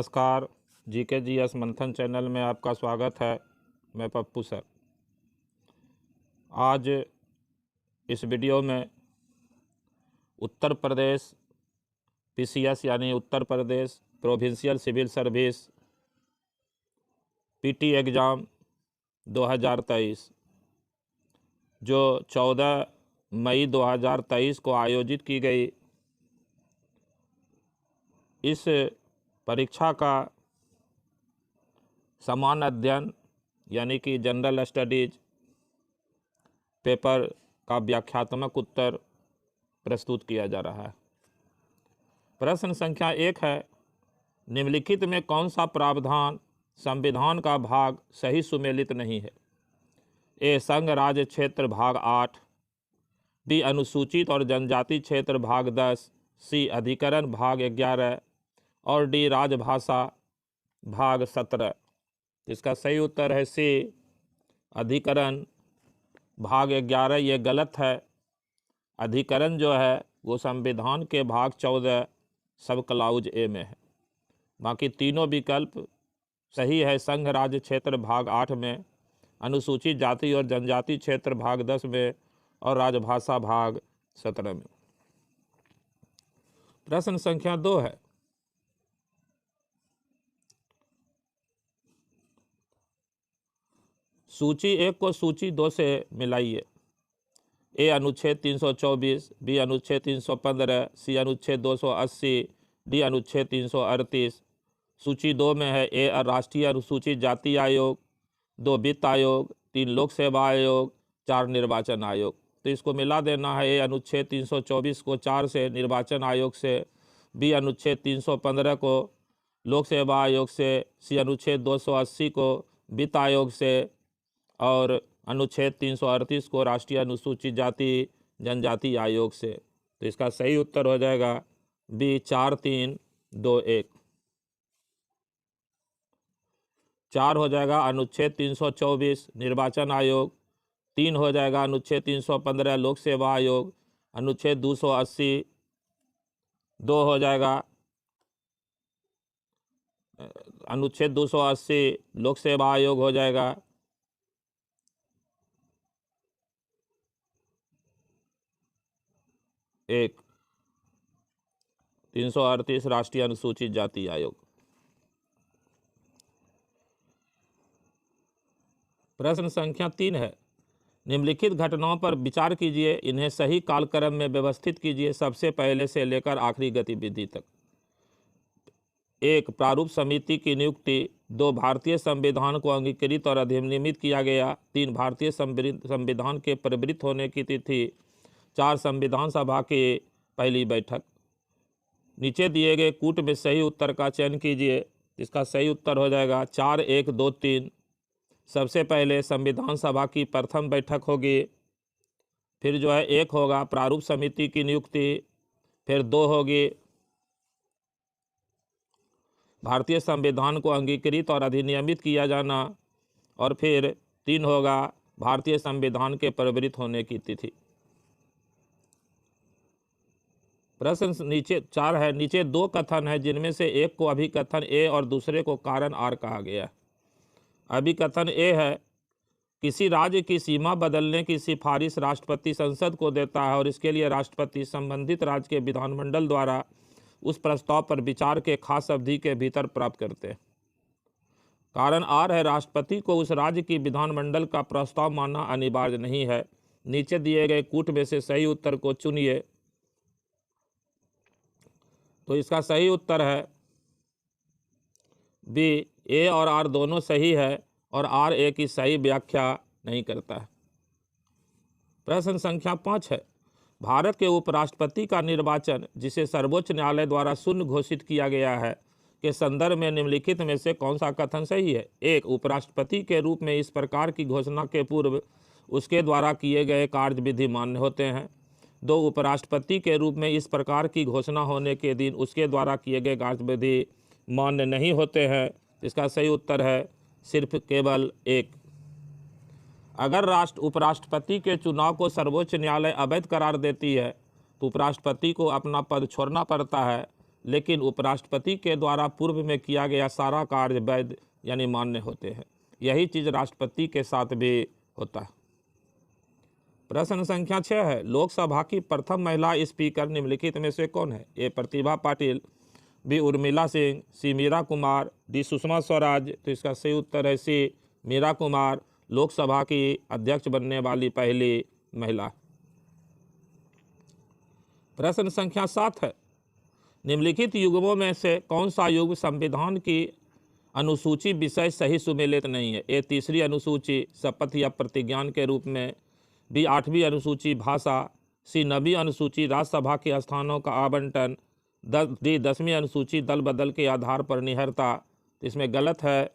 नमस्कार, GKGS मंथन channel में आपका स्वागत है। मैं पप्पू सर। आज इस वीडियो में उत्तर प्रदेश PCS यानी Uttar Pradesh provincial civil service PT exam 2023 जो 14 मई 2023 को आयोजित की गई, इस परीक्षा का समान अध्ययन यानी कि जनरल स्टडीज पेपर का व्याख्यात्मक उत्तर प्रस्तुत किया जा रहा है। प्रश्न संख्या 1 है, निम्नलिखित में कौन सा प्रावधान संविधान का भाग सही सुमेलित नहीं है? ए संघ राज्य क्षेत्र भाग 8, बी अनुसूचित और जनजाति क्षेत्र भाग 10, सी अधिकरण भाग 11 और डी राजभाषा भाग 17। इसका सही उत्तर है सी अधिकरण भाग 11। ये गलत है। अधिकरण जो है वो संविधान के भाग 14 सब क्लाउज ए में है। बाकी तीनों विकल्प सही है। संघ राज्य क्षेत्र भाग 8 में, अनुसूचित जाति और जनजाति क्षेत्र भाग 10 में और राजभाषा भाग 17 में। प्रश्न संख्या 2 है, सूची 1 को सूची 2 से मिलाइए। ए अनुच्छेद 324, बी अनुच्छेद 315, सी अनुच्छेद 280, डी अनुच्छेद 338। सूची 2 में है ए राष्ट्रीय अनुसूचित जाति आयोग, 2 वित्त आयोग, 3 लोक सेवा आयोग, 4 निर्वाचन आयोग। तो इसको मिला देना है। ए अनुच्छेद 324 को 4 से निर्वाचन आयोग से, बी अनुच्छेद 315 को लोक सेवा आयोग से, सी अनुच्छेद 280 को वित्त आयोग से और अनुच्छेद 338 को राष्ट्रीय अनुसूचित जाति जनजाति आयोग से। तो इसका सही उत्तर हो जाएगा बी 4, 3, 2, 1। 4 हो जाएगा अनुच्छेद 324 निर्वाचन आयोग, 3 हो जाएगा अनुच्छेद 315 लोक सेवा आयोग, अनुच्छेद 280 2 हो जाएगा अनुच्छेद 280 लोक सेवा आयोग हो जाएगा, 1 338 राष्ट्रीय अनुसूचित जाति आयोग। प्रश्न संख्या 3 है, निम्नलिखित घटनाओं पर विचार कीजिए, इन्हें सही कालक्रम में व्यवस्थित कीजिए, सबसे पहले से लेकर आखिरी गतिविधि तक। 1 प्रारूप समिति की नियुक्ति, 2 भारतीय संविधान को अंगीकृत और अधिनियमित किया गया, 3 भारतीय संविधान के प्रवृत्त होने की तिथि, 4 संविधान सभा की पहली बैठक। नीचे दिए गए कूट में सही उत्तर का चयन कीजिए। इसका सही उत्तर हो जाएगा 4, 1, 2, 3। सबसे पहले संविधान सभा की प्रथम बैठक होगी, फिर जो है 1 होगा प्रारूप समिति की नियुक्ति, फिर 2 होगी भारतीय संविधान को अंगीकृत और अधिनियमित किया जाना, और फिर 3 होगा भारतीय संविधान के प्रवृत्त होने की तिथि। प्रश्न नीचे 4 है, नीचे 2 कथन है जिनमें से एक को अभिकथन ए और दूसरे को कारण आर कहा गया। अभिकथन ए है, किसी राज्य की सीमा बदलने की सिफारिश राष्ट्रपति संसद को देता है और इसके लिए राष्ट्रपति संबंधित राज्य के विधानमंडल द्वारा उस प्रस्ताव पर विचार के खास अवधि के भीतर प्राप्त करते हैं। कारण आर है, राष्ट्रपति को उस राज्य की विधानमंडल का प्रस्ताव मानना अनिवार्य नहीं है। नीचे दिए गए कूट में से सही उत्तर को चुनिए। तो इसका सही उत्तर है बी, ए और आर दोनों सही है और आर ए की सही व्याख्या नहीं करता है। प्रश्न संख्या 5 है, भारत के उपराष्ट्रपति का निर्वाचन, जिसे सर्वोच्च न्यायालय द्वारा शून्य घोषित किया गया है, के संदर्भ में निम्नलिखित में से कौन सा कथन सही है? 1 उपराष्ट्रपति के रूप में इस प्रकार की घोषणा के पूर्व उसके द्वारा किए गए कार्यविधि मान्य होते हैं। 2 उपराष्ट्रपति के रूप में इस प्रकार की घोषणा होने के दिन उसके द्वारा किए गए कार्यविधि मान्य नहीं होते हैं। इसका सही उत्तर है सिर्फ केवल 1। अगर उपराष्ट्रपति के चुनाव को सर्वोच्च न्यायालय अवैध करार देती है तो उपराष्ट्रपति को अपना पद छोड़ना पड़ता है। लेकिन उपराष्ट्रपति के द्वारा पूर्व में किया गया सारा कार्य वैध यानी मान्य होते हैं। यही चीज़ राष्ट्रपति के साथ भी होता है। प्रश्न संख्या 6 है, लोकसभा की प्रथम महिला स्पीकर निम्नलिखित में से कौन है? ए प्रतिभा पाटिल, बी उर्मिला सिंह, सी मीरा कुमार, डी सुषमा स्वराज। तो इसका सही उत्तर है सी मीरा कुमार, लोकसभा की अध्यक्ष बनने वाली पहली महिला। प्रश्न संख्या 7 है, निम्नलिखित युग्मों में से कौन सा युग्म संविधान की अनुसूची विषय सही सुमेलित नहीं है? ए तीसरी अनुसूची शपथ या प्रतिज्ञान के रूप में, बी 8वीं अनुसूची भाषा, सी 9वीं अनुसूची राज्यसभा के स्थानों का आवंटन, डी 10वीं अनुसूची दल बदल के आधार पर निहरता। तो इसमें गलत है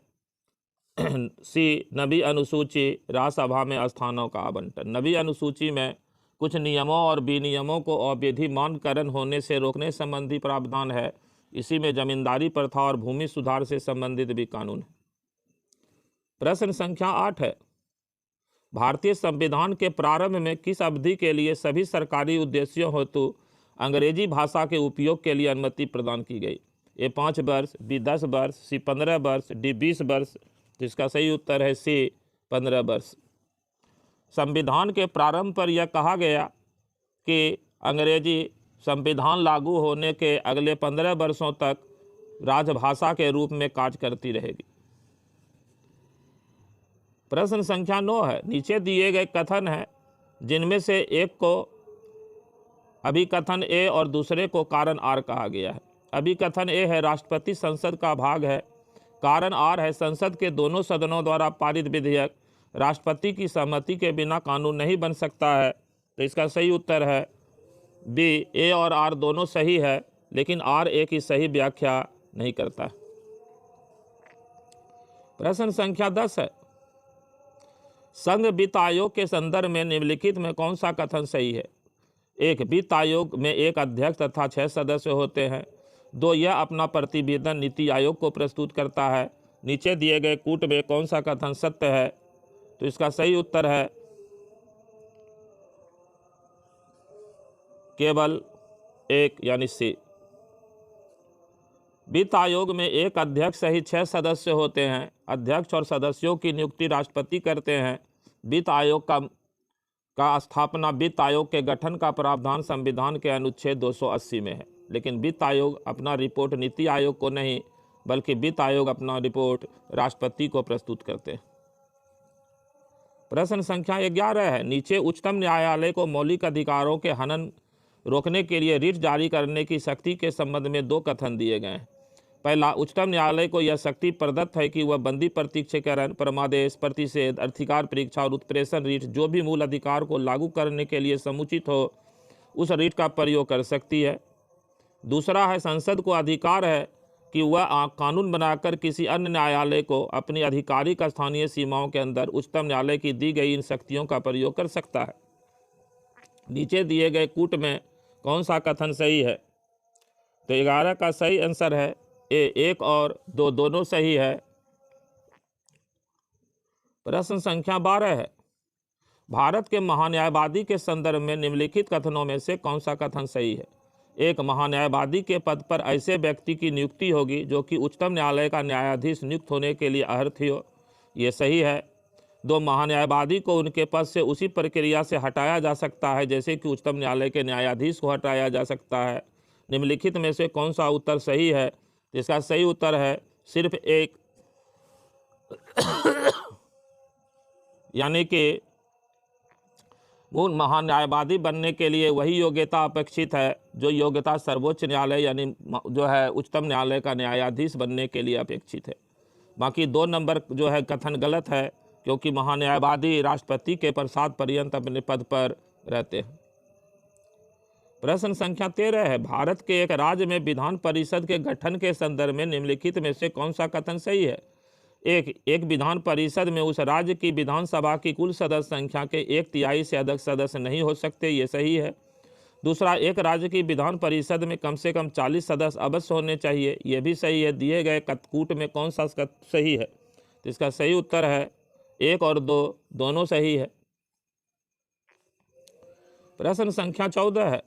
सी 9वीं अनुसूची राज्यसभा में स्थानों का आवंटन। 9वीं अनुसूची में कुछ नियमों और विनियमों को अवैधिमानकरण होने से रोकने संबंधी प्रावधान है। इसी में जमींदारी प्रथा और भूमि सुधार से संबंधित भी कानून है। प्रश्न संख्या 8 है, भारतीय संविधान के प्रारंभ में किस अवधि के लिए सभी सरकारी उद्देश्यों हेतु अंग्रेजी भाषा के उपयोग के लिए अनुमति प्रदान की गई? ए 5 वर्ष, बी 10 वर्ष, सी 15 वर्ष, डी 20 वर्ष। तो इसका सही उत्तर है सी 15 वर्ष। संविधान के प्रारंभ पर यह कहा गया कि अंग्रेजी संविधान लागू होने के अगले 15 वर्षों तक राजभाषा के रूप में कार्य करती रहेगी। प्रश्न संख्या 9 है, नीचे दिए गए कथन हैं जिनमें से एक को अभिकथन ए और दूसरे को कारण आर कहा गया है। अभिकथन ए है राष्ट्रपति संसद का भाग है, कारण आर है संसद के दोनों सदनों द्वारा पारित विधेयक राष्ट्रपति की सहमति के बिना कानून नहीं बन सकता है। तो इसका सही उत्तर है बी, ए और आर दोनों सही है, लेकिन आर ए की सही व्याख्या नहीं करता। प्रश्न संख्या 10 है, संघ वित्त आयोग के संदर्भ में निम्नलिखित में कौन सा कथन सही है? एक, वित्त आयोग में एक अध्यक्ष तथा 6 सदस्य होते हैं। 2, यह अपना प्रतिवेदन नीति आयोग को प्रस्तुत करता है। नीचे दिए गए कूट में कौन सा कथन सत्य है? तो इसका सही उत्तर है केवल एक यानी सी। वित्त आयोग में एक अध्यक्ष सहित 6 सदस्य होते हैं। अध्यक्ष और सदस्यों की नियुक्ति राष्ट्रपति करते हैं। वित्त आयोग का स्थापना वित्त आयोग के गठन का प्रावधान संविधान के अनुच्छेद 280 में है, लेकिन वित्त आयोग अपना रिपोर्ट नीति आयोग को नहीं बल्कि वित्त आयोग अपना रिपोर्ट राष्ट्रपति को प्रस्तुत करते हैं। प्रश्न संख्या 11 है, नीचे उच्चतम न्यायालय को मौलिक अधिकारों के हनन रोकने के लिए रिट जारी करने की शक्ति के संबंध में 2 कथन दिए गए हैं। पहला, उच्चतम न्यायालय को यह शक्ति प्रदत्त है कि वह बंदी प्रत्यक्षीकरण, परमादेश, प्रतिषेध, अधिकार परीक्षा और उत्प्रेषण रीट जो भी मूल अधिकार को लागू करने के लिए समुचित हो उस रीट का प्रयोग कर सकती है। दूसरा है, संसद को अधिकार है कि वह कानून बनाकर किसी अन्य न्यायालय को अपनी आधिकारिक स्थानीय सीमाओं के अंदर उच्चतम न्यायालय की दी गई इन शक्तियों का प्रयोग कर सकता है। नीचे दिए गए कूट में कौन सा कथन सही है? तो 11 का सही आंसर है ए, 1 और 2 दोनों सही है। प्रश्न संख्या 12 है, भारत के महान्यायवादी के संदर्भ में निम्नलिखित कथनों में से कौन सा कथन सही है? एक, महान्यायवादी के पद पर ऐसे व्यक्ति की नियुक्ति होगी जो कि उच्चतम न्यायालय का न्यायाधीश नियुक्त होने के लिए अर्हता हो, ये सही है। 2, महान्यायवादी को उनके पद से उसी प्रक्रिया से हटाया जा सकता है जैसे कि उच्चतम न्यायालय के न्यायाधीश को हटाया जा सकता है। निम्नलिखित में से कौन सा उत्तर सही है? इसका सही उत्तर है सिर्फ एक यानी कि मूल महान्यायवादी बनने के लिए वही योग्यता अपेक्षित है जो योग्यता सर्वोच्च न्यायालय यानी जो है उच्चतम न्यायालय का न्यायाधीश बनने के लिए अपेक्षित है। बाकी 2 नंबर जो है कथन गलत है, क्योंकि महान्यायवादी राष्ट्रपति के प्रसाद पर्यंत अपने पद पर रहते हैं। प्रश्न संख्या 13 है, भारत के एक राज्य में विधान परिषद के गठन के संदर्भ में निम्नलिखित में से कौन सा कथन सही है? एक विधान परिषद में उस राज्य की विधानसभा की कुल सदस्य संख्या के 1/3 से अधिक सदस्य नहीं हो सकते, ये सही है। दूसरा, एक राज्य की विधान परिषद में कम से कम 40 सदस्य अवश्य होने चाहिए, ये भी सही है। दिए गए कूट में कौन सा सही है? तो इसका सही उत्तर है 1 और 2 दोनों सही है। प्रश्न संख्या 14 है,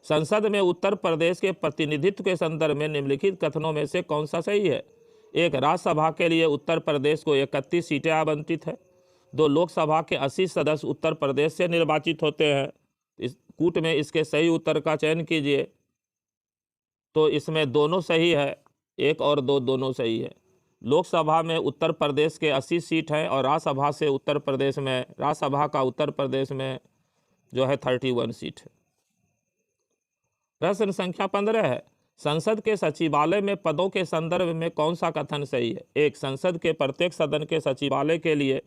संसद में उत्तर प्रदेश के प्रतिनिधित्व के संदर्भ में निम्नलिखित कथनों में से कौन सा सही है? एक, राज्यसभा के लिए उत्तर प्रदेश को 31 सीटें आवंटित है। 2, लोकसभा के 80 सदस्य उत्तर प्रदेश से निर्वाचित होते हैं। इस कूट में इसके सही उत्तर का चयन कीजिए। तो इसमें दोनों सही है, 1 और 2 दोनों सही है। लोकसभा में उत्तर प्रदेश के 80 सीट हैं और राज्यसभा का उत्तर प्रदेश में जो है 31 सीट है। प्रश्न संख्या 15 है, संसद के सचिवालय में पदों के संदर्भ में कौन सा कथन सही है? 1, संसद के प्रत्येक सदन के सचिवालय के लिए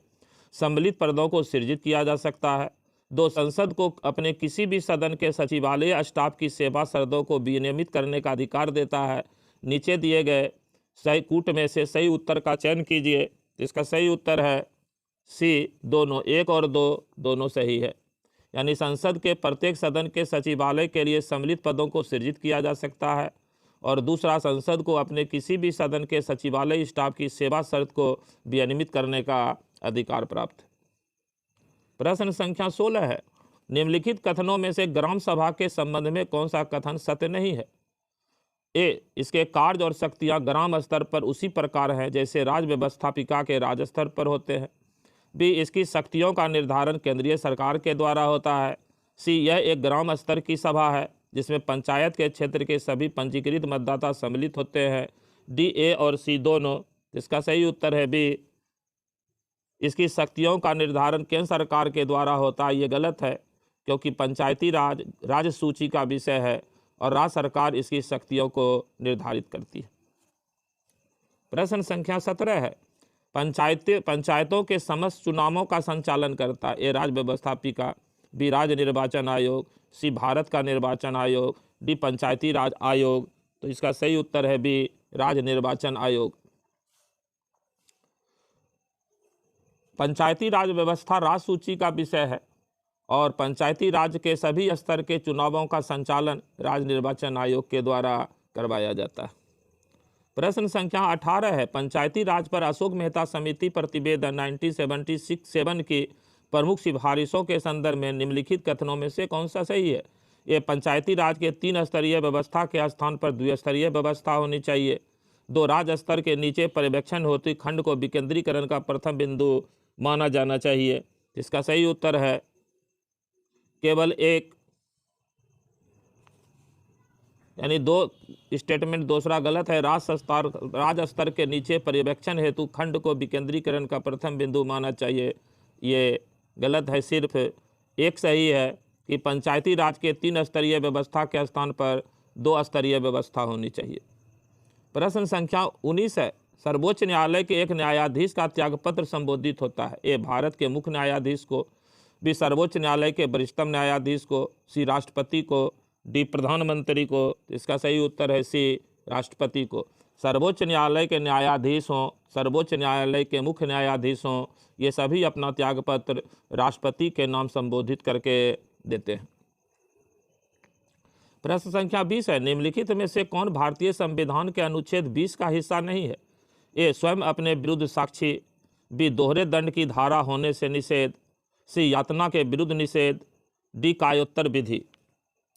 सम्मिलित पदों को सृजित किया जा सकता है। 2, संसद को अपने किसी भी सदन के सचिवालय स्टाफ की सेवा शर्तों को विनियमित करने का अधिकार देता है। नीचे दिए गए सही कूट में से सही उत्तर का चयन कीजिए। इसका सही उत्तर है सी, दोनों, 1 और 2 दोनों सही है। यानी संसद के प्रत्येक सदन के सचिवालय के लिए सम्मिलित पदों को सृजित किया जा सकता है। और दूसरा, संसद को अपने किसी भी सदन के सचिवालय स्टाफ की सेवा शर्त को विनियमित करने का अधिकार प्राप्त है। प्रश्न संख्या 16 है, निम्नलिखित कथनों में से ग्राम सभा के संबंध में कौन सा कथन सत्य नहीं है? ए, इसके कार्य और शक्तियां ग्राम स्तर पर उसी प्रकार हैं जैसे राज्य व्यवस्थापिका के राज्य स्तर पर होते हैं। बी, इसकी शक्तियों का निर्धारण केंद्रीय सरकार के द्वारा होता है। सी, यह एक ग्राम स्तर की सभा है जिसमें पंचायत के क्षेत्र के सभी पंजीकृत मतदाता सम्मिलित होते हैं। डी, ए और सी दोनों। इसका सही उत्तर है बी, इसकी शक्तियों का निर्धारण केंद्र सरकार के द्वारा होता है। ये गलत है क्योंकि पंचायती राज राज्य सूची का विषय है और राज्य सरकार इसकी शक्तियों को निर्धारित करती है। प्रश्न संख्या 17 है, पंचायतों के समस्त चुनावों का संचालन करता है। ए, राज्य व्यवस्थापिका। बी, राज्य निर्वाचन आयोग। सी, भारत का निर्वाचन आयोग। डी, पंचायती राज आयोग। तो इसका सही उत्तर है बी, राज्य निर्वाचन आयोग। पंचायती राज व्यवस्था राज्य सूची का विषय है और पंचायती राज के सभी स्तर के चुनावों का संचालन राज्य निर्वाचन आयोग के द्वारा करवाया जाता है। प्रश्न संख्या 18 है, पंचायती राज पर अशोक मेहता समिति प्रतिवेदन 1977 की प्रमुख सिफारिशों के संदर्भ में निम्नलिखित कथनों में से कौन सा सही है? ये पंचायती राज के 3 स्तरीय व्यवस्था के स्थान पर द्विस्तरीय व्यवस्था होनी चाहिए। 2, राज्य स्तर के नीचे पर्यवेक्षण होती खंड को विकेंद्रीकरण का प्रथम बिंदु माना जाना चाहिए। इसका सही उत्तर है केवल 1, यानी 2 स्टेटमेंट दूसरा गलत है। राज्य स्तर के नीचे पर्यवेक्षण हेतु खंड को विकेंद्रीकरण का प्रथम बिंदु माना चाहिए, ये गलत है। सिर्फ 1 सही है कि पंचायती राज के 3 स्तरीय व्यवस्था के स्थान पर 2 स्तरीय व्यवस्था होनी चाहिए। प्रश्न संख्या 19 है, सर्वोच्च न्यायालय के एक न्यायाधीश का त्यागपत्र संबोधित होता है। ए, भारत के मुख्य न्यायाधीश को। बी, सर्वोच्च न्यायालय के वरिष्ठतम न्यायाधीश को। सी, राष्ट्रपति को। डी, प्रधानमंत्री को। इसका सही उत्तर है सी, राष्ट्रपति को। सर्वोच्च न्यायालय के न्यायाधीश हों, सर्वोच्च न्यायालय के मुख्य न्यायाधीश हों, ये सभी अपना त्यागपत्र राष्ट्रपति के नाम संबोधित करके देते हैं। प्रश्न संख्या 20 है, निम्नलिखित में से कौन भारतीय संविधान के अनुच्छेद 20 का हिस्सा नहीं है? ए, स्वयं अपने विरुद्ध साक्षी। बी, दोहरे दंड की धारा होने से निषेध। सी, यातना के विरुद्ध निषेध। डी, कायोत्तर विधि।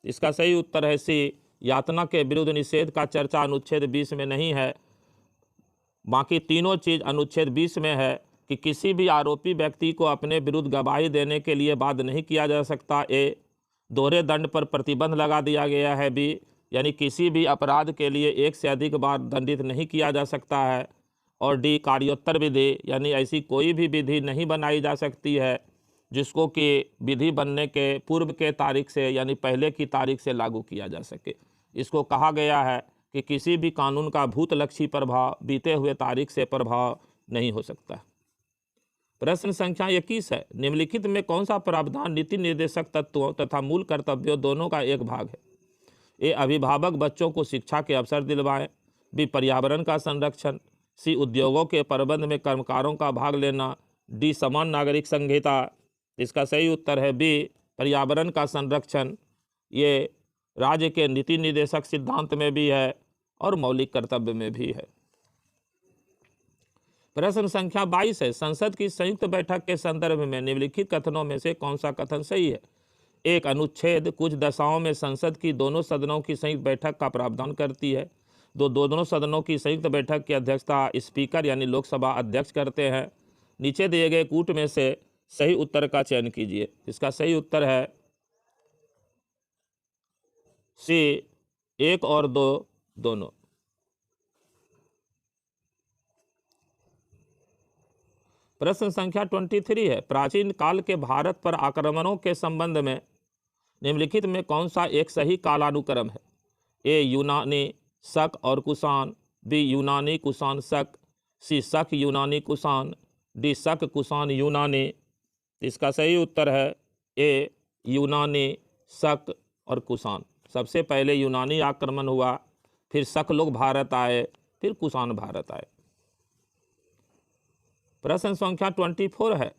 इसका सही उत्तर है सी, यातना के विरुद्ध निषेध का चर्चा अनुच्छेद 20 में नहीं है। बाकी तीनों चीज अनुच्छेद 20 में है कि किसी भी आरोपी व्यक्ति को अपने विरुद्ध गवाही देने के लिए बाध्य नहीं किया जा सकता। ए, दोहरे दंड पर प्रतिबंध लगा दिया गया है। बी, यानी किसी भी अपराध के लिए 1 से अधिक बार दंडित नहीं किया जा सकता है। और डी, कार्योत्तर विधि, यानी ऐसी कोई भी विधि नहीं बनाई जा सकती है जिसको कि विधि बनने के पूर्व के तारीख से यानी पहले की तारीख से लागू किया जा सके। इसको कहा गया है कि किसी भी कानून का भूतलक्षी प्रभाव बीते हुए तारीख से प्रभाव नहीं हो सकता। प्रश्न संख्या 21 है, निम्नलिखित में कौन सा प्रावधान नीति निर्देशक तत्वों तथा मूल कर्तव्यों दोनों का एक भाग है? ए, अभिभावक बच्चों को शिक्षा के अवसर दिलवाएं। बी, पर्यावरण का संरक्षण। सी, उद्योगों के प्रबंध में कर्मकारों का भाग लेना। डी, समान नागरिक संहिता। इसका सही उत्तर है बी, पर्यावरण का संरक्षण। ये राज्य के नीति निर्देशक सिद्धांत में भी है और मौलिक कर्तव्य में भी है। प्रश्न संख्या 22 है, संसद की संयुक्त बैठक के संदर्भ में निम्नलिखित कथनों में से कौन सा कथन सही है? एक अनुच्छेद कुछ दशाओं में संसद की दोनों सदनों की संयुक्त बैठक का प्रावधान करती है। दोनों सदनों की संयुक्त बैठक की अध्यक्षता स्पीकर यानी लोकसभा अध्यक्ष करते हैं। नीचे दिए गए कूट में से सही उत्तर का चयन कीजिए। इसका सही उत्तर है सी, 1 और 2 दोनों। प्रश्न संख्या 23 है, प्राचीन काल के भारत पर आक्रमणों के संबंध में निम्नलिखित में कौन सा एक सही कालानुक्रम है? ए यूनानी शक और कुषाण, बी यूनानी कुषाण शक, सी शक यूनानी कुषाण, डी शक कुषाण यूनानी। इसका सही उत्तर है ए यूनानी शक और कुषाण। सबसे पहले यूनानी आक्रमण हुआ, फिर शक लोग भारत आए, फिर कुषाण भारत आए। प्रश्न संख्या 24 है,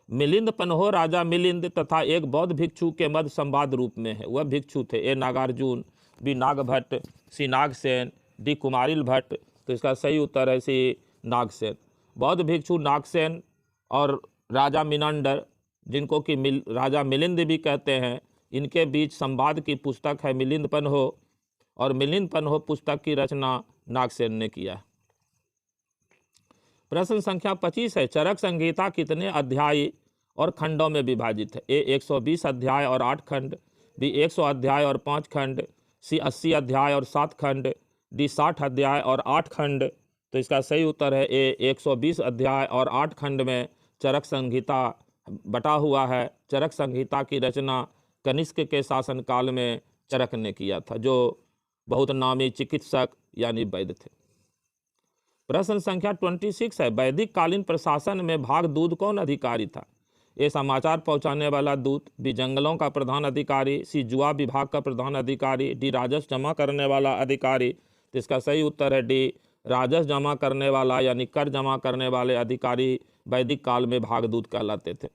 मिलिंद पन्हो राजा मिलिंद तथा एक बौद्ध भिक्षु के मध्य संवाद रूप में है। वह भिक्षु थे ए नागार्जुन, बी नागभट्ट, सी नागसेन, डी कुमारिल भट्ट। तो इसका सही उत्तर है सी नागसेन। बौद्ध भिक्षु नागसेन और राजा मिनंडर, जिनको कि राजा मिलिंद भी कहते हैं, इनके बीच संवाद की पुस्तक है मिलिंद पन्हो, और मिलिंद पन्हो पुस्तक की रचना नागसेन ने किया। प्रश्न संख्या 25 है, चरक संहिता कितने अध्याय और खंडों में विभाजित है? ए 120 अध्याय और 8 खंड, बी 100 अध्याय और 5 खंड, सी 80 अध्याय और 7 खंड, डी 60 अध्याय और 8 खंड। तो इसका सही उत्तर है ए 120 अध्याय और 8 खंड में चरक संहिता बटा हुआ है। चरक संहिता की रचना कनिष्क के शासनकाल में चरक ने किया था, जो बहुत नामी चिकित्सक यानी वैद्य थे। प्रश्न संख्या 26 है, वैदिक कालीन प्रशासन में भाग दूत कौन अधिकारी था? ए समाचार पहुंचाने वाला दूत, बी जंगलों का प्रधान अधिकारी, सी जुआ विभाग का प्रधान अधिकारी, डी राजस्व जमा करने वाला अधिकारी। तो इसका सही उत्तर है डी राजस्व जमा करने वाला यानी कर जमा करने वाले अधिकारी वैदिक काल में भागदूत कहलाते थे।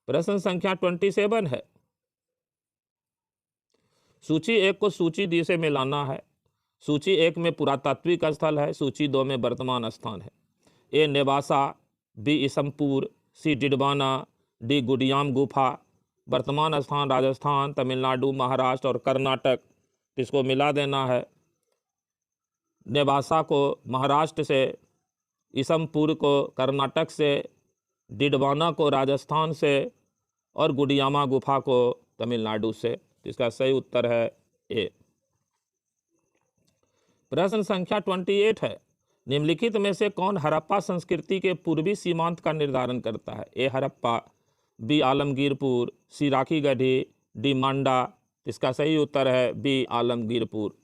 प्रश्न संख्या 27 है, सूची 1 को सूची डी से मिलाना है। सूची 1 में पुरातात्विक स्थल है, सूची 2 में वर्तमान स्थान है। ए नेवासा, बी इसमपुर, सी डिडवाना, डी गुडियाम गुफा। वर्तमान स्थान राजस्थान, तमिलनाडु, महाराष्ट्र और कर्नाटक। इसको मिला देना है। नेवासा को महाराष्ट्र से, इसमपुर को कर्नाटक से, डिडवाना को राजस्थान से और गुडियामा गुफा को तमिलनाडु से। इसका सही उत्तर है ए। प्रश्न संख्या 28 है, निम्नलिखित में से कौन हड़प्पा संस्कृति के पूर्वी सीमांत का निर्धारण करता है? ए हड़प्पा, बी आलमगीरपुर, सी राखी गढ़ी, डी मांडा। इसका सही उत्तर है बी आलमगीरपुर।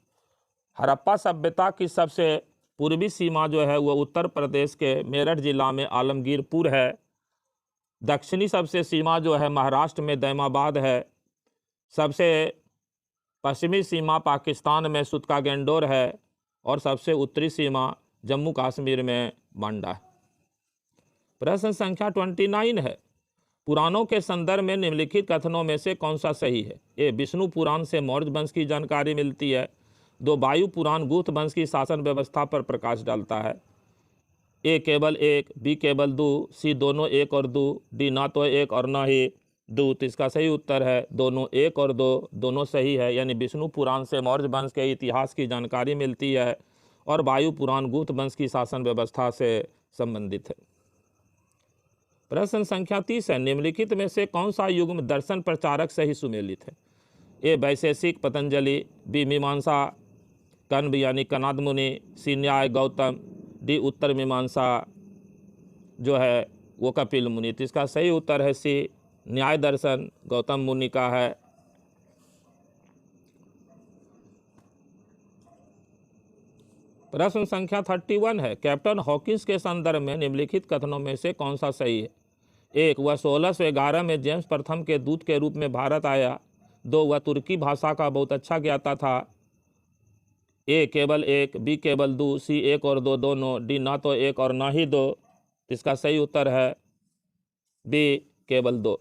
हड़प्पा सभ्यता की सबसे पूर्वी सीमा जो है वो उत्तर प्रदेश के मेरठ जिला में आलमगीरपुर है। दक्षिणी सबसे सीमा जो है महाराष्ट्र में दैमाबाद है। सबसे पश्चिमी सीमा पाकिस्तान में सुतका गेंडोर है और सबसे उत्तरी सीमा जम्मू कश्मीर में बांडा है। प्रश्न संख्या 29 है, पुराणों के संदर्भ में निम्नलिखित कथनों में से कौन सा सही है? ए विष्णु पुराण से मौर्य वंश की जानकारी मिलती है। 2 वायु पुराण गुप्त वंश की शासन व्यवस्था पर प्रकाश डालता है। ए केवल 1, बी केवल 2, सी दोनों 1 और 2, डी ना तो 1 और ना ही 2। तो इसका सही उत्तर है दोनों 1 और 2 दोनों सही है, यानी विष्णु पुराण से मौर्य वंश के इतिहास की जानकारी मिलती है और वायु पुराण गुप्त वंश की शासन व्यवस्था से संबंधित है। प्रश्न संख्या 30 है, निम्नलिखित में से कौन सा युग्म दर्शन प्रचारक से ही सुमेलित है? ए वैशेषिक पतंजलि, बी मीमांसा कण्व यानी कणाद मुनि, सी न्याय गौतम, डी उत्तर मीमांसा जो है वो कपिल मुनि। तो इसका सही उत्तर है सी न्याय दर्शन गौतम मुनि का है। प्रश्न संख्या 31 है, कैप्टन हॉकिंस के संदर्भ में निम्नलिखित कथनों में से कौन सा सही है? 1 वह 1611 में जेम्स प्रथम के दूत के रूप में भारत आया। 2 वह तुर्की भाषा का बहुत अच्छा ज्ञाता था। ए केवल 1, बी केवल 2, सी 1 और 2 दोनों, डी ना तो 1 और ना ही 2। इसका सही उत्तर है बी केवल 2।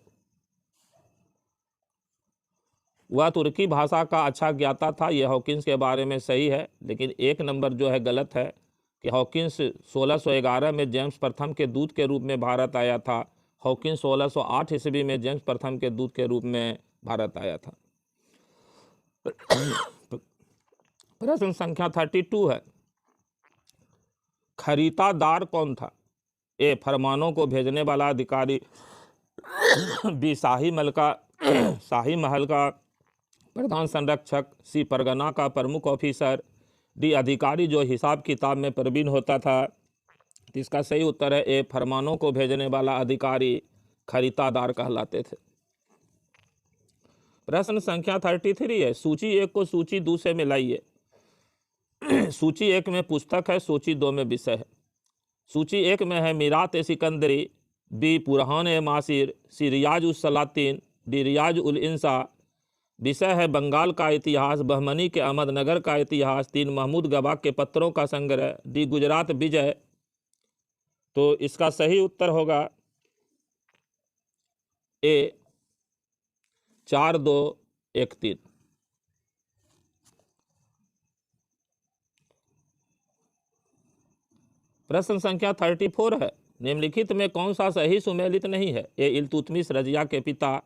वह तुर्की भाषा का अच्छा ज्ञाता था, यह हॉकिंस के बारे में सही है, लेकिन 1 नंबर जो है गलत है कि हॉकिंस 1611 में जेम्स प्रथम के दूत के रूप में भारत आया था। हॉकिंस 1608 ईस्वी में जेम्स प्रथम के दूत के रूप में भारत आया था। प्रश्न संख्या 32 है, खरीदादार कौन था? ए फरमानों को भेजने वाला अधिकारी, बी शाही महल का प्रधान संरक्षक, सी परगना का प्रमुख ऑफिसर, डी अधिकारी जो हिसाब किताब में प्रवीण होता था। इसका सही उत्तर है ए फरमानों को भेजने वाला अधिकारी खरीदादार कहलाते थे। प्रश्न संख्या 33 है, सूची 1 को सूची 2 से मिलाइए। सूची 1 में पुस्तक है, सूची 2 में विषय है। सूची 1 में है मीरात ए सिकंदरी, बी बुरहान ए मासिर, सी रियाज उस सलातीन, डी रियाज उल इंसा। विषय है बंगाल का इतिहास, बहमनी के अहमदनगर का इतिहास, 3 महमूद गवाह के पत्रों का संग्रह, डी गुजरात विजय। तो इसका सही उत्तर होगा ए 4213। प्रश्न संख्या 34 है, निम्नलिखित में कौन सा सही सुमेलित नहीं है? ए इल्तुतमिश रजिया के पिता,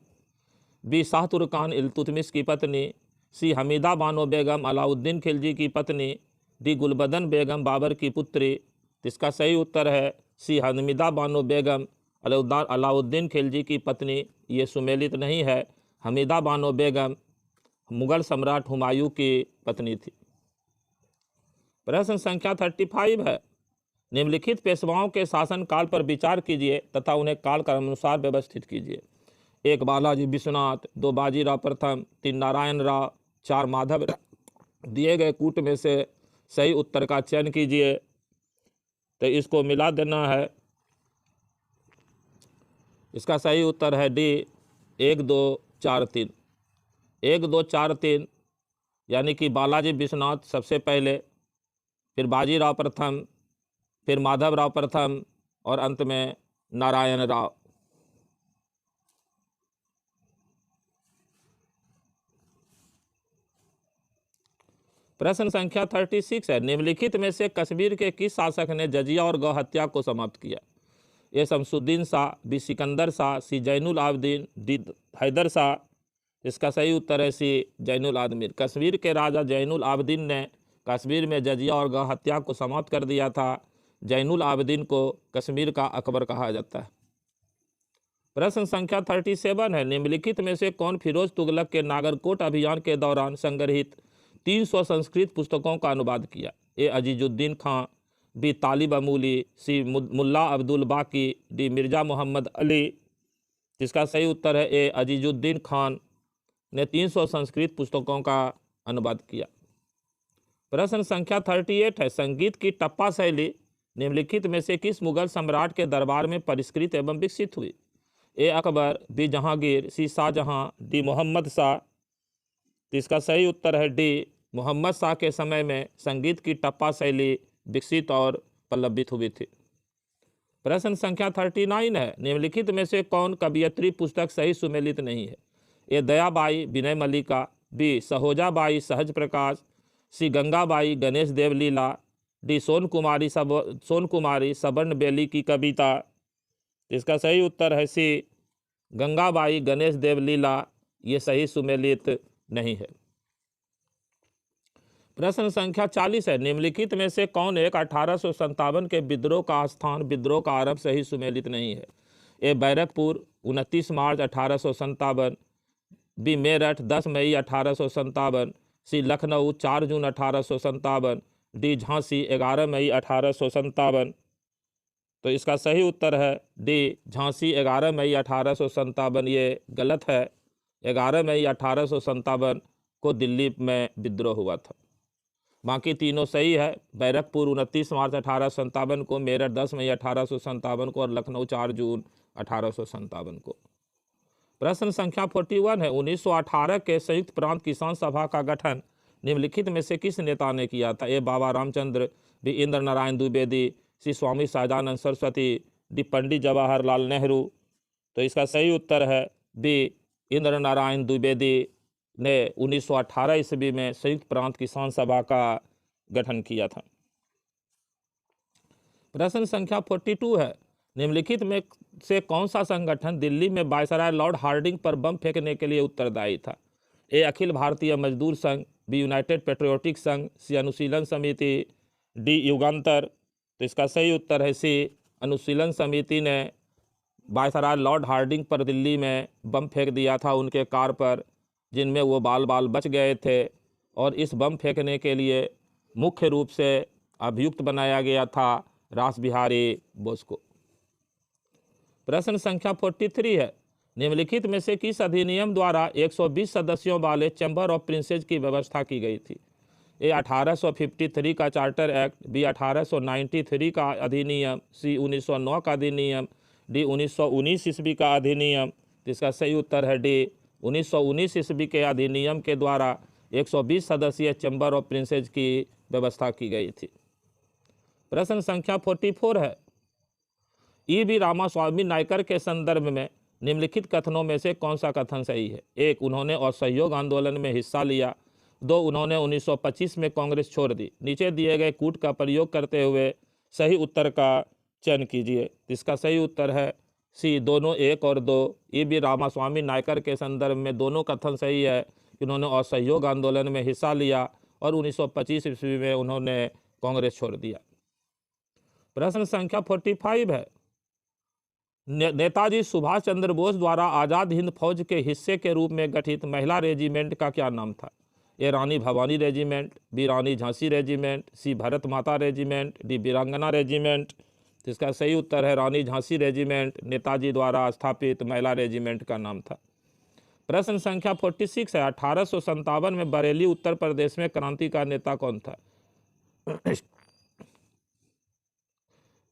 बी शाह तुर्कान इल्तुतमिश की पत्नी, सी हमीदा बानो बेगम अलाउद्दीन खिलजी की पत्नी, डी गुलबदन बेगम बाबर की पुत्री। इसका सही उत्तर है सी हमीदा बानो बेगम अलाउद्दीन खिलजी की पत्नी। ये सुमेलित नहीं है। हमीदा बानो बेगम मुगल सम्राट हुमायूं की पत्नी थी। प्रश्न संख्या 35 है, निम्नलिखित पेशवाओं के शासनकाल पर विचार कीजिए तथा उन्हें काल क्रमानुसार व्यवस्थित कीजिए। 1 बालाजी विश्वनाथ, 2 बाजीराव प्रथम, 3 नारायण राव, 4 माधव राव। दिए गए कूट में से सही उत्तर का चयन कीजिए। तो इसको मिला देना है। इसका सही उत्तर है डी 1 2 4 3। 1 2 4 3 यानी कि बालाजी विश्वनाथ सबसे पहले, फिर बाजीराव प्रथम, फिर माधवराव प्रथम और अंत में नारायण राव। प्रश्न संख्या 36 है, निम्नलिखित में से कश्मीर के किस शासक ने जजिया और गौ हत्या को समाप्त किया? ए शमसुद्दीन शाह, बी सिकंदर शाह, सी जैनुल आबदीन, डी हैदर शाह। इसका सही उत्तर है सी जैनुल आबदीन। कश्मीर के राजा जैनुल आबदीन ने कश्मीर में जजिया और गौ हत्या को समाप्त कर दिया था। जैनुल आबदीन को कश्मीर का अकबर कहा जाता है। प्रश्न संख्या 37 है, निम्नलिखित में से कौन फिरोज तुगलक के नागरकोट अभियान के दौरान संग्रहित 300 संस्कृत पुस्तकों का अनुवाद किया? ए अजीजुद्दीन खां, बी तालिब अमूली, सी मुल्ला अब्दुल बाकी, डी मिर्ज़ा मोहम्मद अली। जिसका सही उत्तर है ए अजीजुद्दीन खान ने 300 संस्कृत पुस्तकों का अनुवाद किया। प्रश्न संख्या 38 है, संगीत की टप्पा शैली निम्नलिखित में से किस मुगल सम्राट के दरबार में परिष्कृत एवं विकसित हुई? ए अकबर, बी जहांगीर, सी शाहजहां, डी मोहम्मद शाह। इसका सही उत्तर है डी मोहम्मद शाह के समय में संगीत की टप्पा शैली विकसित और पल्लवित हुई थी। प्रश्न संख्या 39 है, निम्नलिखित में से कौन कवियत्री पुस्तक सही सुमेलित नहीं है? ए दयाबाई विनय मल्लिका, बी सहोजाबाई सहज प्रकाश, सी गंगाबाई गणेश देव लीला, डी सोन कुमारी सबर्ण बेली की कविता। इसका सही उत्तर है सी गंगाबाई गणेश देव लीला। ये सही सुमेलित नहीं है। प्रश्न संख्या 40 है, निम्नलिखित में से कौन एक 1857 के विद्रोह का स्थान विद्रोह का आरंभ सही सुमेलित नहीं है? ए बैरकपुर 29 मार्च 1857, बी मेरठ 10 मई 1857, सी लखनऊ 4 जून 1857, डी झांसी 11 मई 1857। तो इसका सही उत्तर है डी झांसी 11 मई 1857। ये गलत है। 11 मई 1857 को दिल्ली में विद्रोह हुआ था। बाकी तीनों सही है। बैरकपुर 29 मार्च 1857 को, मेरठ 10 मई 1857 को और लखनऊ 4 जून 1857 को। प्रश्न संख्या 41 है, 1918 के संयुक्त प्रांत किसान सभा का गठन निम्नलिखित में से किस नेता ने किया था? ए बाबा रामचंद्र, बी इंद्र नारायण द्विवेदी, सी स्वामी सहजानंद सरस्वती, डी पंडित जवाहरलाल नेहरू। तो इसका सही उत्तर है बी इंद्र नारायण द्विवेदी ने 1918 ईस्वी में संयुक्त प्रांत किसान सभा का गठन किया था। प्रश्न संख्या 42 है, निम्नलिखित में से कौन सा संगठन दिल्ली में वायसराय लॉर्ड हार्डिंग पर बम फेंकने के लिए उत्तरदायी था? ए अखिल भारतीय मजदूर संघ, बी यूनाइटेड पेट्रियोटिक संघ, सी अनुशीलन समिति, डी युगांतर। तो इसका सही उत्तर है सी, अनुशीलन समिति ने वायसराय लॉर्ड हार्डिंग पर दिल्ली में बम फेंक दिया था उनके कार पर, जिनमें वो बाल बाल बच गए थे। और इस बम फेंकने के लिए मुख्य रूप से अभियुक्त बनाया गया था रास बिहारी बोस को। प्रश्न संख्या 43 है, निम्नलिखित में से किस अधिनियम द्वारा 120 सदस्यों वाले चैम्बर ऑफ प्रिंसेस की व्यवस्था की गई थी? ए 1853 का चार्टर एक्ट, बी 1893 का अधिनियम, सी 1909 का अधिनियम, डी 1919 ईस्वी का अधिनियम। जिसका सही उत्तर है डी, 1919 ईस्वी के अधिनियम के द्वारा 120 सदस्यीय चैम्बर ऑफ प्रिंसेस की व्यवस्था की गई थी। प्रश्न संख्या 44 है, ई.वी. रामास्वामी नायकर के संदर्भ में निम्नलिखित कथनों में से कौन सा कथन सही है? एक, उन्होंने असहयोग आंदोलन में हिस्सा लिया। दो, उन्होंने 1925 में कांग्रेस छोड़ दी। नीचे दिए गए कूट का प्रयोग करते हुए सही उत्तर का चयन कीजिए। इसका सही उत्तर है सी, दोनों, एक और दो। ई.वी. रामास्वामी नायकर के संदर्भ में दोनों कथन सही है कि उन्होंने असहयोग आंदोलन में हिस्सा लिया और 1925 ईस्वी में उन्होंने कांग्रेस छोड़ दिया। प्रश्न संख्या 45 है, नेताजी सुभाष चंद्र बोस द्वारा आज़ाद हिंद फौज के हिस्से के रूप में गठित महिला रेजिमेंट का क्या नाम था? ए रानी भवानी रेजिमेंट, बी रानी झांसी रेजिमेंट, सी भारत माता रेजिमेंट, डी वीरांगना रेजिमेंट। इसका सही उत्तर है रानी झांसी रेजिमेंट, नेताजी द्वारा स्थापित महिला रेजिमेंट का नाम था। प्रश्न संख्या 46 है, 1857 में बरेली उत्तर प्रदेश में क्रांति का नेता कौन था?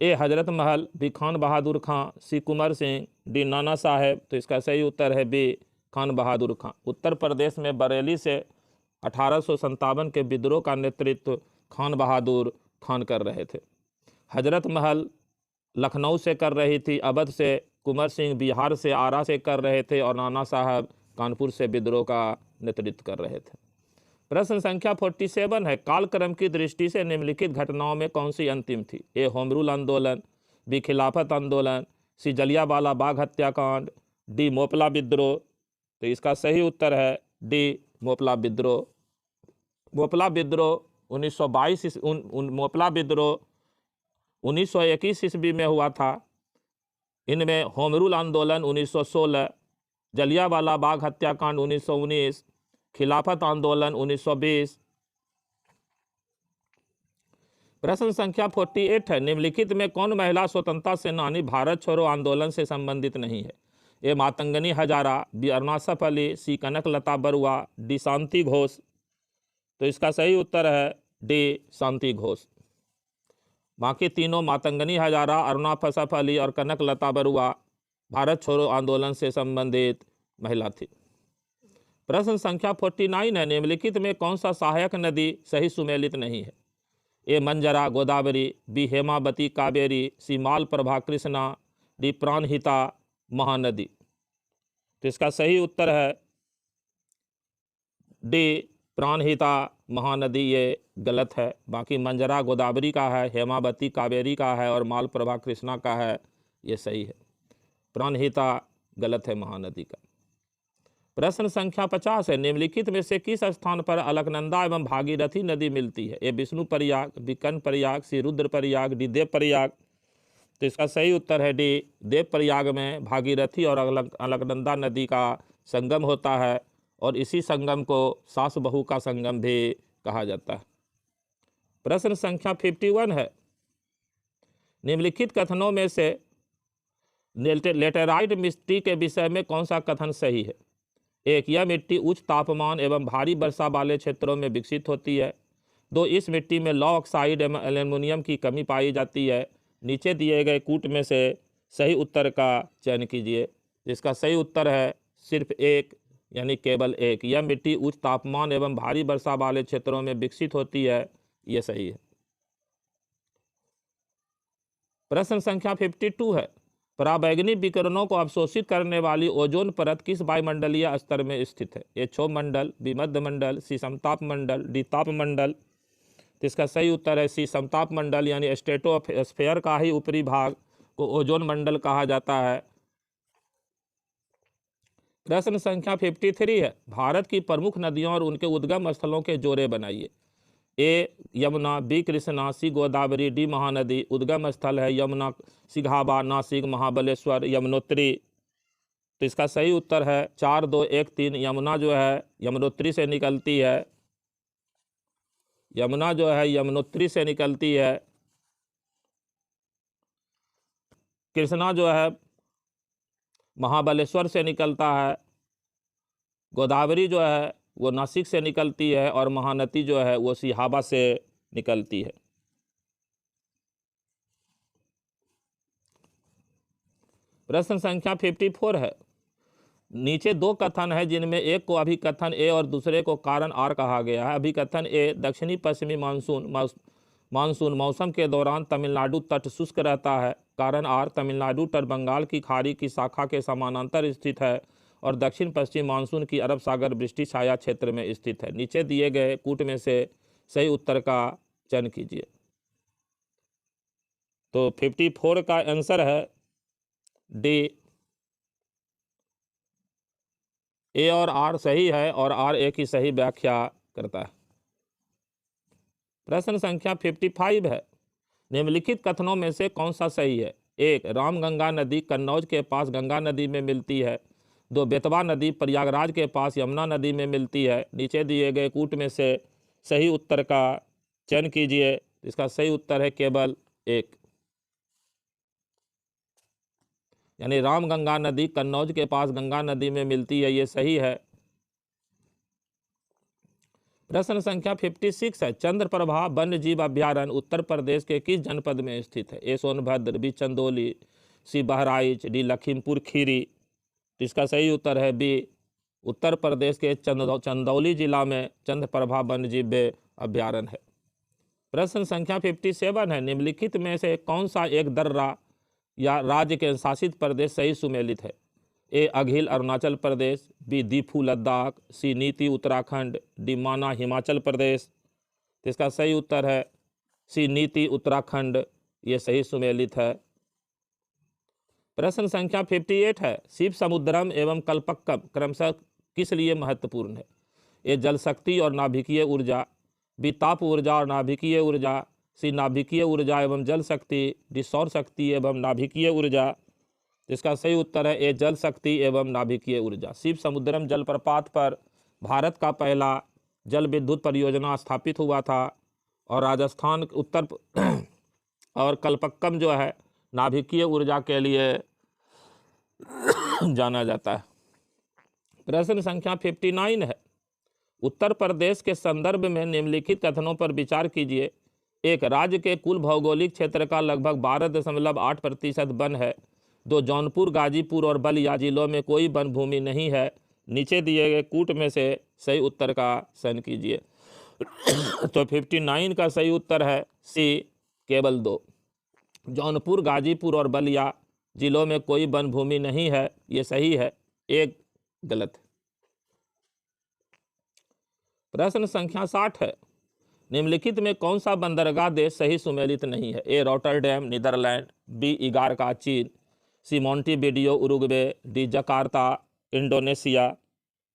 ए हजरत महल, बी खान बहादुर खां, सी कुंवर सिंह, डी नाना साहेब। तो इसका सही उत्तर है बी, खान बहादुर खां। उत्तर प्रदेश में बरेली से 1857 के विद्रोह का नेतृत्व खान बहादुर खान कर रहे थे। हजरत महल लखनऊ से कर रही थी, अवध से कुंवर सिंह बिहार से आरा से कर रहे थे और नाना साहब कानपुर से विद्रोह का नेतृत्व कर रहे थे। प्रश्न संख्या 47 है, कालक्रम की दृष्टि से निम्नलिखित घटनाओं में कौन सी अंतिम थी? ए होम रूल आंदोलन, बी खिलाफत आंदोलन, सी जलियांवाला बाग हत्याकांड, डी मोपला विद्रोह। तो इसका सही उत्तर है डी, मोपला विद्रोह। मोपला विद्रोह 1921 ईस्वी में हुआ था। इनमें होम रूल आंदोलन 1916, जलियांवाला बाग हत्याकांड 1919, खिलाफत आंदोलन 1920। प्रश्न संख्या 48 है, निम्नलिखित में कौन महिला स्वतंत्रता सेनानी भारत छोड़ो आंदोलन से संबंधित नहीं है? ए मातंगनी हजारा, बी अरुणाचल अली, सी कनक लता बरुआ, डी शांति घोष। तो इसका सही उत्तर है डी, शांति घोष। बाकी तीनों मातंगनी हजारा, अरुणाचल अली और कनक लता बरुआ भारत छोड़ो आंदोलन से संबंधित महिला थी। प्रश्न संख्या 49 है, निम्नलिखित में कौन सा सहायक नदी सही सुमेलित नहीं है? ए मंजरा गोदावरी, बी हेमावती कावेरी, सी मालप्रभा कृष्णा, डी प्राणहिता महानदी। तो इसका सही उत्तर है डी, प्राणहिता महानदी। ये गलत है। बाकी मंजरा गोदावरी का है, हेमावती कावेरी का है और मालप्रभा कृष्णा का है, ये सही है। प्राणहिता गलत है महानदी का। प्रश्न संख्या 50 है, निम्नलिखित में से किस स्थान पर अलकनंदा एवं भागीरथी नदी मिलती है? ए विष्णु प्रयाग, बी कर्ण प्रयाग, सी रुद्र प्रयाग, डी देव प्रयाग। तो इसका सही उत्तर है डी, देव प्रयाग में भागीरथी और अलकनंदा नदी का संगम होता है और इसी संगम को सास बहू का संगम भी कहा जाता है। प्रश्न संख्या 51 है, निम्नलिखित कथनों में से लेटेराइट मिट्टी के विषय में कौन सा कथन सही है? एक, यह मिट्टी उच्च तापमान एवं भारी वर्षा वाले क्षेत्रों में विकसित होती है। दो, इस मिट्टी में लौह ऑक्साइड एवं एल्युमिनियम की कमी पाई जाती है। नीचे दिए गए कूट में से सही उत्तर का चयन कीजिए। जिसका सही उत्तर है सिर्फ एक, यानी केवल एक। यह मिट्टी उच्च तापमान एवं भारी वर्षा वाले क्षेत्रों में विकसित होती है, ये सही है। प्रश्न संख्या 52 है, पराबैंगनी विकिरणों को अवशोषित करने वाली ओजोन परत किस वायुमंडलीय स्तर में स्थित है? ए क्षोभ मंडल, बी मध्य मंडल, सी समताप मंडल, डी ताप मंडल। तो इसका सही उत्तर है सी समताप मंडल, यानी स्ट्रेटोस्फेयर का ही ऊपरी भाग को ओजोन मंडल कहा जाता है। प्रश्न संख्या 53 है, भारत की प्रमुख नदियों और उनके उद्गम स्थलों के जोड़े बनाइए। ए यमुना, बी कृष्णा, सी गोदावरी, डी महानदी। उद्गम स्थल है यमुना, सिघावा, नासिक, महाबलेश्वर, यमुनोत्री। तो इसका सही उत्तर है 4, 2, 1, 3। यमुना जो है यमुनोत्री से निकलती है, यमुना जो है यमुनोत्री से निकलती है। कृष्णा जो है महाबलेश्वर से निकलता है। गोदावरी जो है वो नासिक से निकलती है और महानदी जो है वो सिहावा से निकलती है। प्रश्न संख्या 54 है, नीचे दो कथन है जिनमें एक को अभिकथन ए और दूसरे को कारण आर कहा गया है। अभिकथन ए, दक्षिणी पश्चिमी मानसून मौसम के दौरान तमिलनाडु तट शुष्क रहता है। कारण आर, तमिलनाडु तट बंगाल की खाड़ी की शाखा के समानांतर स्थित है और दक्षिण पश्चिम मानसून की अरब सागर वृष्टि छाया क्षेत्र में स्थित है। नीचे दिए गए कूट में से सही उत्तर का चयन कीजिए। तो 54 का आंसर है डी, ए और आर सही है और आर ए की सही व्याख्या करता है। प्रश्न संख्या 55 है, निम्नलिखित कथनों में से कौन सा सही है। एक, रामगंगा नदी कन्नौज के पास गंगा नदी में मिलती है। 2, बेतवा नदी प्रयागराज के पास यमुना नदी में मिलती है। नीचे दिए गए कूट में से सही उत्तर का चयन कीजिए। इसका सही उत्तर है केवल एक, यानी रामगंगा नदी कन्नौज के पास गंगा नदी में मिलती है, ये सही है। प्रश्न संख्या 56 है, चंद्रप्रभा वन्य जीव अभ्यारण्य उत्तर प्रदेश के किस जनपद में स्थित है। ए सोनभद्र, बी चंदौली, सी बहराइच, डी लखीमपुर खीरी। तो इसका सही उत्तर है बी, उत्तर प्रदेश के चंदौली जिला में चंद्रप्रभा वन्य जीव अभ्यारण्य है। प्रश्न संख्या 57 है, निम्नलिखित में से कौन सा एक दर्रा या राज्य के शासित प्रदेश सही सुमेलित है। ए अघिल अरुणाचल प्रदेश, बी दीफू लद्दाख, सी नीति उत्तराखंड, डी माना हिमाचल प्रदेश। तो इसका सही उत्तर है सी नीति उत्तराखंड, ये सही सुमेलित है। प्रश्न संख्या 58 है, शिव समुद्रम एवं कल्पक्कम क्रमशः किस लिए महत्वपूर्ण है। ए जल शक्ति और नाभिकीय ऊर्जा, बी ताप ऊर्जा और नाभिकीय ऊर्जा, सी नाभिकीय ऊर्जा एवं जल शक्ति, डी सौर शक्ति एवं नाभिकीय ऊर्जा। इसका सही उत्तर है ए जल शक्ति एवं नाभिकीय ऊर्जा। शिव समुद्रम जलप्रपात पर भारत का पहला जल विद्युत परियोजना स्थापित हुआ था और राजस्थान उत्तर और कल्पक्कम जो है नाभिकीय ऊर्जा के लिए जाना जाता है। प्रश्न संख्या 59 है, उत्तर प्रदेश के संदर्भ में निम्नलिखित कथनों पर विचार कीजिए। एक, राज्य के कुल भौगोलिक क्षेत्र का लगभग 12.8% वन है। 2, जौनपुर, गाजीपुर और बलिया जिलों में कोई वन भूमि नहीं है। नीचे दिए गए कूट में से सही उत्तर का चयन कीजिए। तो 59 का सही उत्तर है सी, केवल 2। जौनपुर, गाजीपुर और बलिया जिलों में कोई वन भूमि नहीं है, ये सही है। एक गलत। प्रश्न संख्या 60 है, निम्नलिखित में कौन सा बंदरगाह देश सही सुमेलित नहीं है। A Rotterdam Netherlands, B Igarka चीन, C Montevideo Uruguay, D Jakarta Indonesia.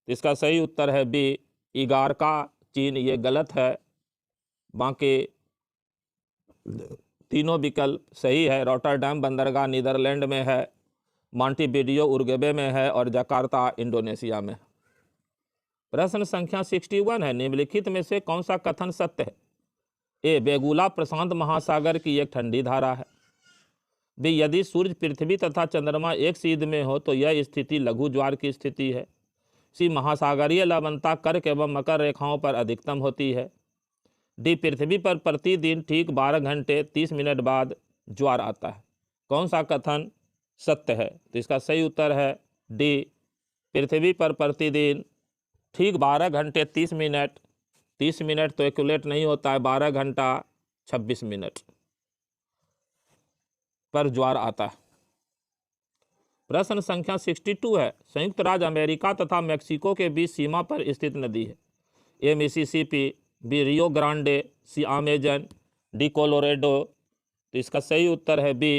इसका सही उत्तर है बी इगारका चीन, ये गलत है। बाकी तीनों विकल्प सही है। रॉटरडैम बंदरगाह नीदरलैंड में है, मोंटेविडियो उरुग्वे में है और जकार्ता इंडोनेशिया में। प्रश्न संख्या 61 है, निम्नलिखित में से कौन सा कथन सत्य है। ए बेगुला प्रशांत महासागर की एक ठंडी धारा है। बी यदि सूर्य, पृथ्वी तथा चंद्रमा एक सीध में हो तो यह स्थिति लघु ज्वार की स्थिति है। सी महासागरीय लवणता कर्क एवं मकर रेखाओं पर अधिकतम होती है। डी पृथ्वी पर प्रतिदिन ठीक 12 घंटे 30 मिनट बाद ज्वार आता है। कौन सा कथन सत्य है। तो इसका सही उत्तर है डी, पृथ्वी पर प्रतिदिन ठीक 12 घंटे 30 मिनट, 30 मिनट तो एक्यूलेट नहीं होता है, 12 घंटा 26 मिनट पर ज्वार आता है। प्रश्न संख्या 62 है, संयुक्त राज्य अमेरिका तथा मेक्सिको के बीच सीमा पर स्थित नदी है। ए मिसिसिपी, बी रियो ग्रांडे, सी अमेजन, डी कोलोरेडो। तो इसका सही उत्तर है बी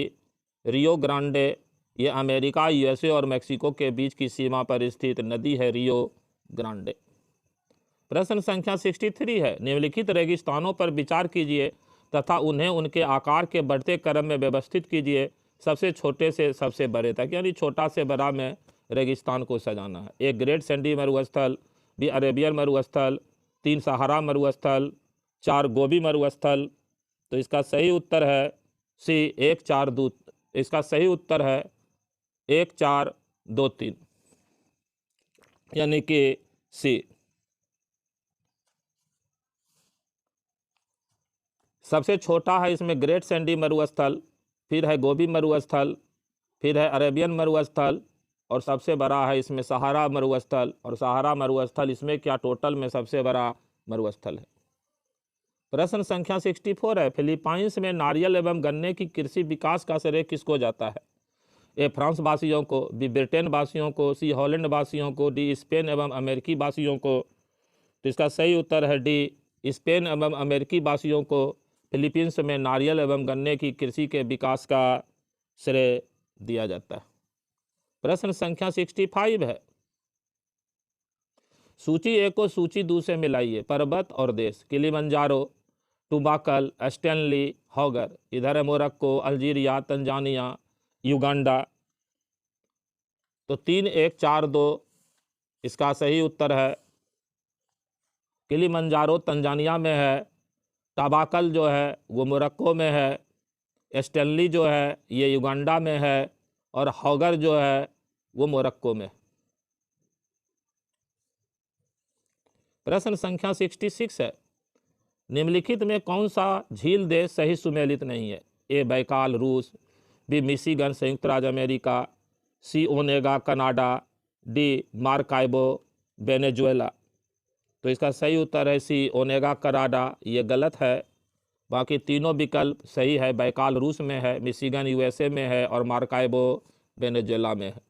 रियो ग्रांडे, ये अमेरिका, यूएसए और मेक्सिको के बीच की सीमा पर स्थित नदी है रियो ग्रांडे। प्रश्न संख्या 63 है, निम्नलिखित रेगिस्तानों पर विचार कीजिए तथा उन्हें उनके आकार के बढ़ते क्रम में व्यवस्थित कीजिए, सबसे छोटे से सबसे बड़े तक, यानी छोटा से बड़ा में रेगिस्तान को सजाना है। एक ग्रेट सैंडी मरुस्थल, बी अरेबियन मरुस्थल, 3 सहारा मरुस्थल, 4 गोबी मरुस्थल। तो इसका सही उत्तर है सी 1 4 2। इसका सही उत्तर है 1 4 2 3, यानी कि सी। सबसे छोटा है इसमें ग्रेट सैंडी मरुस्थल, फिर है गोबी मरुस्थल, फिर है अरेबियन मरुस्थल, और सबसे बड़ा है इसमें सहारा मरुस्थल। और सहारा मरुस्थल इसमें क्या टोटल में सबसे बड़ा मरुस्थल है। प्रश्न संख्या 64 है, फिलीपाइंस में नारियल एवं गन्ने की कृषि विकास का श्रेय किसको जाता है? ए फ्रांस वासियों को, बी ब्रिटेन वासियों को, सी हॉलैंड वासियों को, डी स्पेन एवं अमेरिकी वासियों को। तो इसका सही उत्तर है डी, स्पेन एवं अमेरिकी वासियों को फिलीपींस में नारियल एवं गन्ने की कृषि के विकास का श्रेय दिया जाता है। प्रश्न संख्या 65 है, सूची ए को सूची 2 से मिलाइए। पर्वत और देश, किलिमंजारो, टुबाकल, स्टैनली, हॉगर। इधर है मोरक्को, अल्जीरिया, तंजानिया, युगांडा। तो 3 1 4 2 इसका सही उत्तर है। किलिमंजारो तंजानिया में है, टबाकल जो है वो मोरक्को में है, स्टैनली जो है ये युगांडा में है, और हॉगर जो है वो मोरक्को में। प्रश्न संख्या 66 है, निम्नलिखित में कौन सा झील देश सही सुमेलित नहीं है? ए बैकाल रूस, बी मिशिगन संयुक्त राज्य अमेरिका, सी ओनेगा कनाडा, डी मार्काइबो वेनेजुएला। तो इसका सही उत्तर है सी ओनेगा कनाडा। ये गलत है, बाकी तीनों विकल्प सही है। बैकाल रूस में है, मिशिगन यूएसए में है, और मार्काइबो वेनेजुएला में है।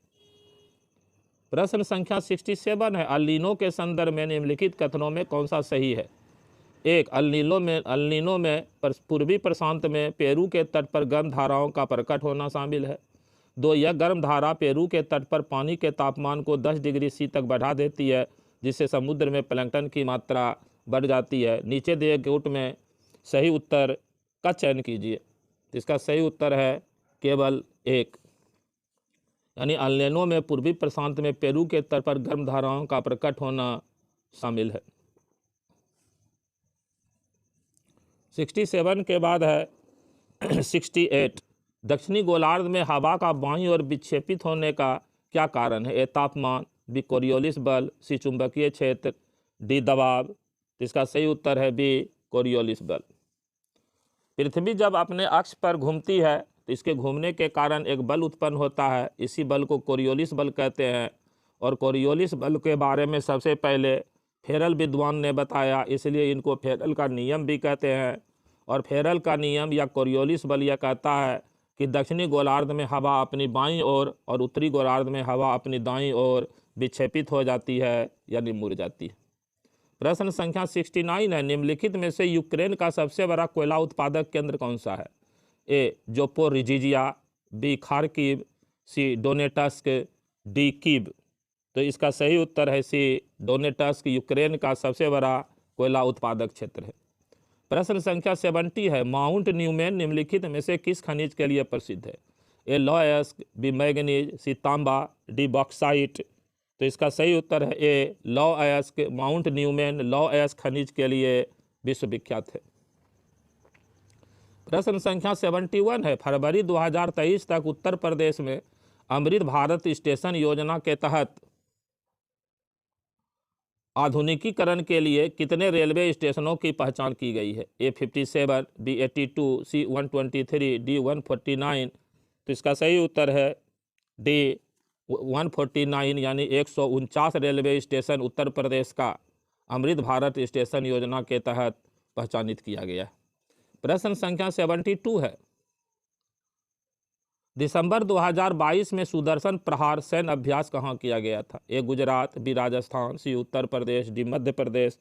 प्रश्न संख्या 67 है, अल्नीनो के संदर्भ में निम्नलिखित कथनों में कौन सा सही है? एक, अल्नीनो में पूर्वी प्रशांत में पेरू के तट पर गर्म धाराओं का प्रकट होना शामिल है। 2, यह गर्म धारा पेरू के तट पर पानी के तापमान को 10 डिग्री सी तक बढ़ा देती है, जिससे समुद्र में प्लैंकटन की मात्रा बढ़ जाती है। नीचे दिए गुट में सही उत्तर का चयन कीजिए। इसका सही उत्तर है केवल 1, यानी अल्नीनो में पूर्वी प्रशांत में पेरू के तट पर गर्म धाराओं का प्रकट होना शामिल है। 67 के बाद है 68, दक्षिणी गोलार्ध में हवा का बाईं ओर विक्षेपित होने का क्या कारण है? ए तापमान, बी कोरियोलिस बल, सी चुंबकीय क्षेत्र, डी दबाव। इसका सही उत्तर है बी कोरियोलिस बल। पृथ्वी जब अपने अक्ष पर घूमती है तो इसके घूमने के कारण एक बल उत्पन्न होता है, इसी बल को कोरियोलिस बल कहते हैं। और कोरियोलिस बल के बारे में सबसे पहले फेरल विद्वान ने बताया, इसलिए इनको फेरल का नियम भी कहते हैं। और फेरल का नियम या कोरियोलिस बल यह कहता है कि दक्षिणी गोलार्ध में हवा अपनी बाईं ओर और उत्तरी गोलार्ध में हवा अपनी दाईं ओर विक्षेपित हो जाती है, यानी मुड़ जाती है। प्रश्न संख्या 69 है, निम्नलिखित में से यूक्रेन का सबसे बड़ा कोयला उत्पादक केंद्र कौन सा है? ए जोपोरिजिया, बी खार्किव, सी डोनेटस्क, डी कीव। तो इसका सही उत्तर है सी डोनेटस्क, यूक्रेन का सबसे बड़ा कोयला उत्पादक क्षेत्र है। प्रश्न संख्या 70 है, माउंट न्यूमैन निम्नलिखित में से किस खनिज के लिए प्रसिद्ध है? ए लॉयस्क, बी मैंगनीज, सी तांबा, डी बॉक्साइट। तो इसका सही उत्तर है ए लॉयस्क। माउंट न्यूमैन लॉयस्क खनिज के लिए विश्वविख्यात है। प्रश्न संख्या 71 है, फरवरी 2023 तक उत्तर प्रदेश में अमृत भारत स्टेशन योजना के तहत आधुनिकीकरण के लिए कितने रेलवे स्टेशनों की पहचान की गई है? ए 57, बी 82, सी 123, डी 149। तो इसका सही उत्तर है डी 149, यानी 149 रेलवे स्टेशन उत्तर प्रदेश का अमृत भारत स्टेशन योजना के तहत पहचानित किया गया। प्रश्न संख्या 72 है, दिसंबर 2022 में सुदर्शन प्रहार सैन्य अभ्यास कहाँ किया गया था? ए गुजरात, बी राजस्थान, सी उत्तर प्रदेश, डी मध्य प्रदेश।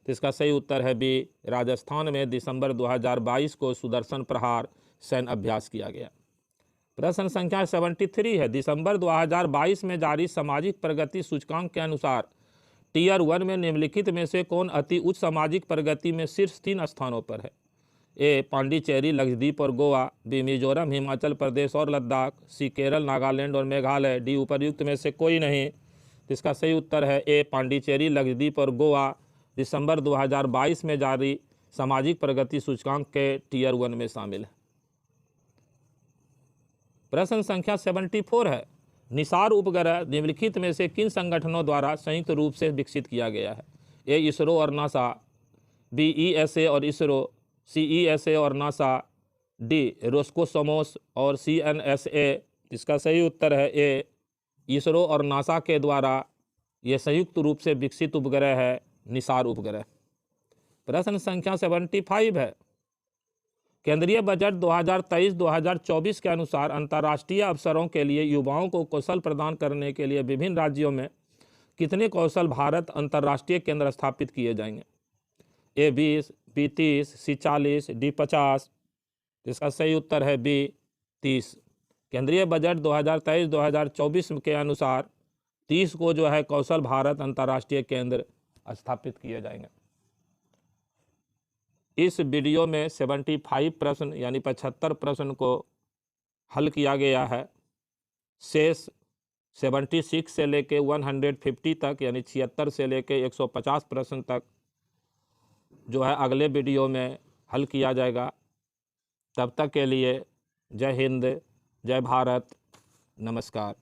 तो इसका सही उत्तर है बी राजस्थान में दिसंबर 2022 को सुदर्शन प्रहार सैन्य अभ्यास किया गया। प्रश्न संख्या 73 है, दिसंबर 2022 में जारी सामाजिक प्रगति सूचकांक के अनुसार टियर 1 में निम्नलिखित में से कौन अति उच्च सामाजिक प्रगति में शीर्ष 3 स्थानों पर है? ए पांडिचेरी, लक्षद्वीप और गोवा, बी मिजोरम, हिमाचल प्रदेश और लद्दाख, सी केरल, नागालैंड और मेघालय, डी उपर्युक्त में से कोई नहीं। तो इसका सही उत्तर है ए पांडिचेरी, लक्षद्वीप और गोवा दिसंबर 2022 में जारी सामाजिक प्रगति सूचकांक के टियर 1 में शामिल है। प्रश्न संख्या 74 है, निसार उपग्रह निम्नलिखित में से किन संगठनों द्वारा संयुक्त रूप से विकसित किया गया है? ए इसरो और नासा, बी ईएसए और इसरो, सी ईएसए और नासा, डी रोस्कोसमोस और सीएनएसए। इसका सही उत्तर है ए इसरो और नासा के द्वारा ये संयुक्त रूप से विकसित उपग्रह है निसार उपग्रह। प्रश्न संख्या 75 है, केंद्रीय बजट 2023-2024 के अनुसार अंतर्राष्ट्रीय अवसरों के लिए युवाओं को कौशल प्रदान करने के लिए विभिन्न राज्यों में कितने कौशल भारत अंतर्राष्ट्रीय केंद्र स्थापित किए जाएंगे? ए 20, बी 30, सी 40, डी 50। इसका सही उत्तर है बी 30। केंद्रीय बजट 2023-2024 के अनुसार 30 को जो है कौशल भारत अंतर्राष्ट्रीय केंद्र स्थापित किए जाएंगे। इस वीडियो में 75 प्रश्न यानी 75 प्रश्न को हल किया गया है। शेष 76 से लेके 150 तक यानी 76 से लेके 150 प्रश्न तक जो है अगले वीडियो में हल किया जाएगा। तब तक के लिए जय हिंद, जय भारत, नमस्कार।